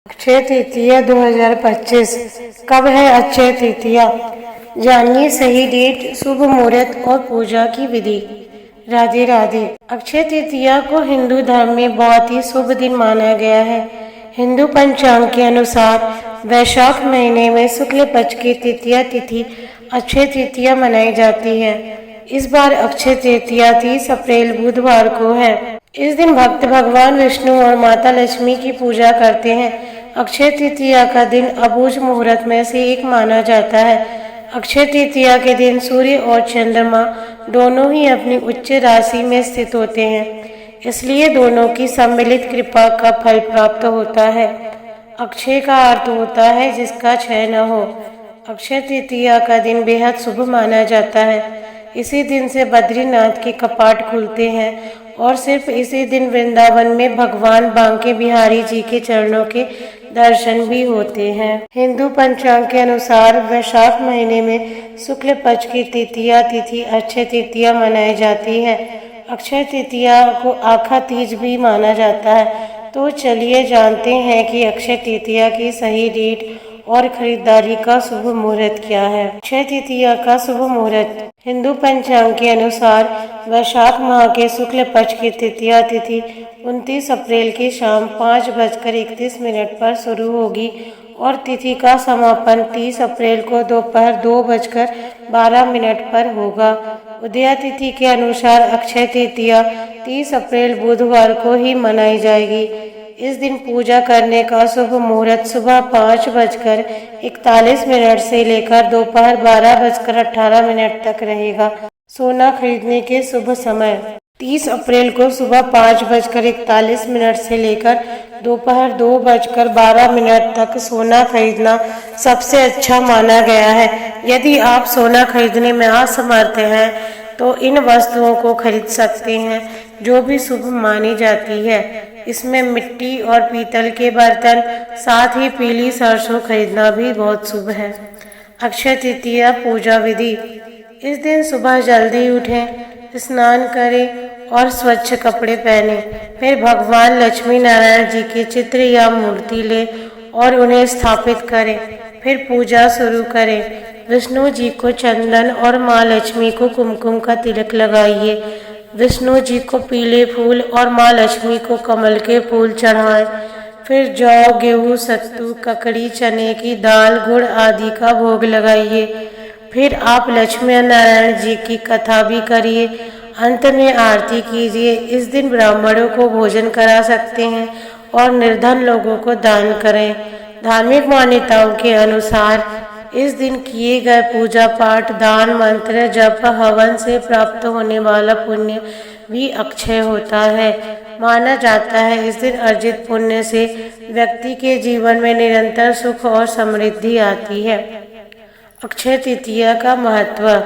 अक्षय तृतीया 2025 कब है अक्षय तृतीया? जानिए सही डेट, शुभ मुहूर्त और पूजा की विधि। राधे राधे। अक्षय तृतीया को हिंदू धर्म में बहुत ही शुभ दिन माना गया है। हिंदू पंचांग के अनुसार वैशाख महीने में शुक्ल पक्ष की तृतीया तिथि अक्षय तृतीया मनाई जाती है। इस बार अक्षय तृतीया 30 अप्रैल बुधवार को है। इस दिन भक्त भगवान विष्णु और माता लक्ष्मी की पूजा करते हैं। अक्षय तृतीया का दिन अबूझ मुहूर्त में से एक माना जाता है। अक्षय तृतीया के दिन सूर्य और चंद्रमा दोनों ही अपनी उच्च राशि में स्थित होते हैं, इसलिए दोनों की सम्मिलित कृपा का फल प्राप्त होता है। अक्षय का अर्थ होता है जिसका क्षय न हो। अक्षय तृतीया का दिन बेहद शुभ माना जाता है। इसी दिन से बद्रीनाथ के कपाट खुलते हैं और सिर्फ इसी दिन वृंदावन में भगवान बांके बिहारी जी के चरणों के दर्शन भी होते हैं। हिंदू पंचांग के अनुसार वैशाख महीने में शुक्ल पक्ष की तृतीया तिथि अक्षय तृतीया मनाई जाती है। अक्षय तृतीया को आखा तीज भी माना जाता है। तो चलिए जानते हैं कि अक्षय तृतीया की सही डेट और खरीदारी का शुभ मुहूर्त क्या है। अक्षय तृतीया का शुभ मुहूर्त हिंदू पंचांग के अनुसार वैशाख माह के शुक्ल पक्ष की तृतीया तिथि 29 अप्रैल की शाम 5:31 पर शुरू होगी और तिथि का समापन 30 अप्रैल को दोपहर 2:12 पर होगा। उदया तिथि के अनुसार अक्षय तृतीया 30 अप्रैल बुधवार को ही मनाई जाएगी। इस दिन पूजा करने का शुभ मुहूर्त सुबह 5:41 से लेकर दोपहर 12:18 तक रहेगा। सोना खरीदने के शुभ समय 30 अप्रैल को सुबह 5:41 से लेकर दोपहर 2:12 तक सोना खरीदना सबसे अच्छा माना गया है। यदि आप सोना खरीदने में असमर्थ हैं तो इन वस्तुओं को खरीद सकते हैं जो भी शुभ मानी जाती है। इसमें मिट्टी और पीतल के बर्तन, साथ ही पीली सरसों खरीदना भी बहुत शुभ है। अक्षय तृतीया पूजा विधि। इस दिन सुबह जल्दी उठें, स्नान करें और स्वच्छ कपड़े पहने। फिर भगवान लक्ष्मी नारायण जी के चित्र या मूर्ति लें और उन्हें स्थापित करें। फिर पूजा शुरू करें। विष्णु जी को चंदन और माँ लक्ष्मी को कुमकुम का तिलक लगाइए। विष्णु जी को पीले फूल और माँ लक्ष्मी को कमल के फूल चढ़ाएं। फिर जौ, गेहूँ, सत्तू, ककड़ी, चने की दाल, गुड़ आदि का भोग लगाइए। फिर आप लक्ष्मी नारायण जी की कथा भी करिए। अंत में आरती कीजिए। इस दिन ब्राह्मणों को भोजन करा सकते हैं और निर्धन लोगों को दान करें। धार्मिक मान्यताओं के अनुसार इस दिन किए गए पूजा पाठ, दान, मंत्र, जप, हवन से प्राप्त होने वाला पुण्य भी अक्षय होता है। माना जाता है इस दिन अर्जित पुण्य से व्यक्ति के जीवन में निरंतर सुख और समृद्धि आती है। अक्षय तृतीया का महत्व।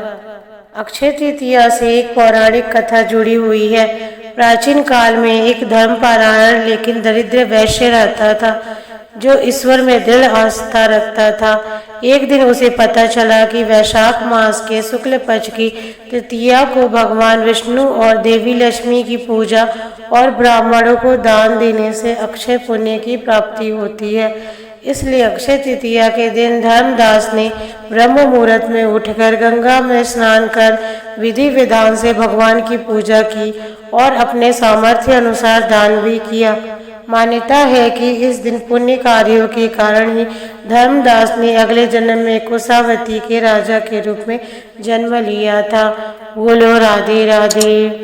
अक्षय तृतीया से एक पौराणिक कथा जुड़ी हुई है। प्राचीन काल में एक धर्मपरायण लेकिन दरिद्र वैश्य रहता था जो ईश्वर में दृढ़ आस्था रखता था। एक दिन उसे पता चला कि वैशाख मास के शुक्ल पक्ष की तृतीया को भगवान विष्णु और देवी लक्ष्मी की पूजा और ब्राह्मणों को दान देने से अक्षय पुण्य की प्राप्ति होती है। इसलिए अक्षय तृतीया के दिन धर्मदास ने ब्रह्म मुहूर्त में उठकर गंगा में स्नान कर विधि विधान से भगवान की पूजा की और अपने सामर्थ्य अनुसार दान भी किया। मान्यता है कि इस दिन पुण्य कार्यों के कारण ही धर्मदास ने अगले जन्म में कुशावती के राजा के रूप में जन्म लिया था। बोलो राधे राधे।